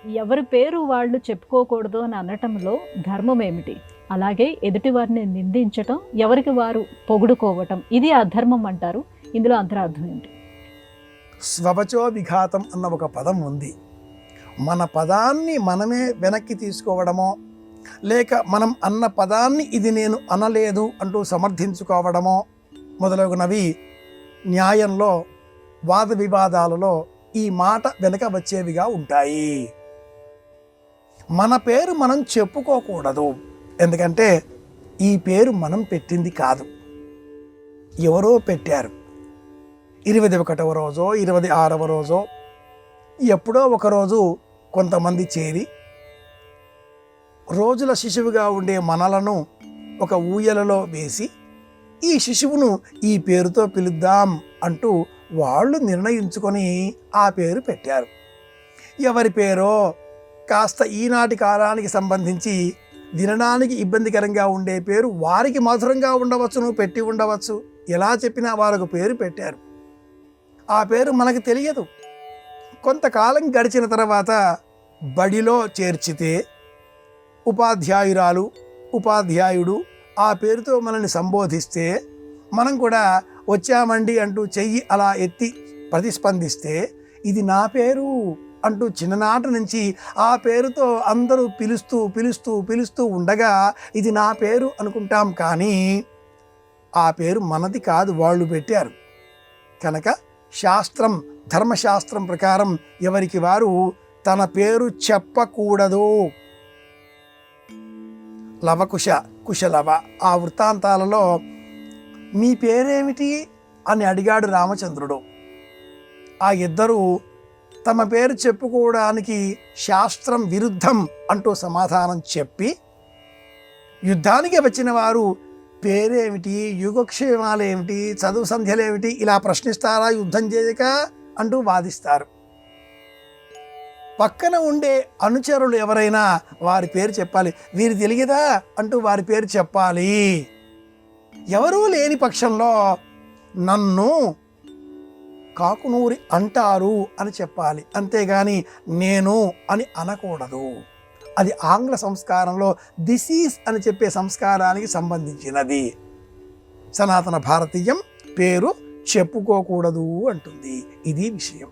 ఎవరి పేరు వాళ్ళు చెప్పుకోకూడదు అని అనటంలో ధర్మం ఏమిటి? అలాగే ఎదుటి వారిని నిందించటం, ఎవరికి వారు పొగుడుకోవటం ఇది అధర్మం అంటారు. ఇందులో అంతరార్థం ఏంటి? స్వవచో విఘాతం అన్న ఒక పదం ఉంది. మన పదాన్ని మనమే వెనక్కి తీసుకోవడమో, లేక మనం అన్న పదాన్ని ఇది నేను అనలేదు అంటూ సమర్థించుకోవడమో మొదలగునవి న్యాయంలో, వాద వివాదాలలో ఈ మాట వెనక వచ్చేవిగా ఉంటాయి. మన పేరు మనం చెప్పుకోకూడదు. ఎందుకంటే ఈ పేరు మనం పెట్టింది కాదు, ఎవరో పెట్టారు. 21వ రోజో 26వ రోజో ఎప్పుడో ఒకరోజు కొంతమంది చేరి రోజుల శిశువుగా ఉండే మనలను ఒక ఊయలలో వేసి ఈ శిశువును ఈ పేరుతో పిలుద్దాం అంటూ వాళ్ళు నిర్ణయించుకొని ఆ పేరు పెట్టారు. ఎవరి పేరో కాస్త ఈనాటి కాలానికి సంబంధించి వినడానికి ఇబ్బందికరంగా ఉండే పేరు వారికి మధురంగా ఉండవచ్చును, పెట్టి ఉండవచ్చు. ఎలా చెప్పినా వారికి పేరు పెట్టారు. ఆ పేరు మనకు తెలియదు. కొంతకాలం గడిచిన తర్వాత బడిలో చేర్చితే ఉపాధ్యాయురాలు, ఉపాధ్యాయుడు ఆ పేరుతో మనల్ని సంబోధిస్తే మనం కూడా వచ్చామండి అంటూ చెయ్యి అలా ఎత్తి ప్రతిస్పందిస్తే ఇది నా పేరు అంటూ చిన్ననాటి నుంచి ఆ పేరుతో అందరూ పిలుస్తూ పిలుస్తూ పిలుస్తూ ఉండగా ఇది నా పేరు అనుకుంటాం. కానీ ఆ పేరు మనది కాదు, వాళ్ళు పెట్టారు. కనుక శాస్త్రం, ధర్మశాస్త్రం ప్రకారం ఎవరికి వారు తన పేరు చెప్పకూడదు. లవకుశ, కుశలవ ఆ వృత్తాంతాలలో మీ పేరేమిటి అని అడిగాడు రామచంద్రుడు. ఆ ఇద్దరు తమ పేరు చెప్పుకోవడానికి శాస్త్రం విరుద్ధం అంటూ సమాధానం చెప్పి యుద్ధానికి వచ్చిన వారు పేరేమిటి, యుగక్షేమాలేమిటి, చదువు సంధ్యలేమిటి ఇలా ప్రశ్నిస్తారా యుద్ధం చేయక అంటూ వాదిస్తారు. పక్కన ఉండే అనుచరులు ఎవరైనా వారి పేరు చెప్పాలి. వీరు తెలియదా అంటూ వారి పేరు చెప్పాలి. ఎవరూ లేని పక్షంలో నన్ను కాకునూరి అంటారు అని చెప్పాలి. అంతేగాని నేను అని అనకూడదు. అది ఆంగ్ల సంస్కారంలో దిస్ ఈజ్ అని చెప్పే సంస్కారానికి సంబంధించినది. సనాతన భారతీయం పేరు చెప్పుకోకూడదు అంటుంది. ఇది విషయం.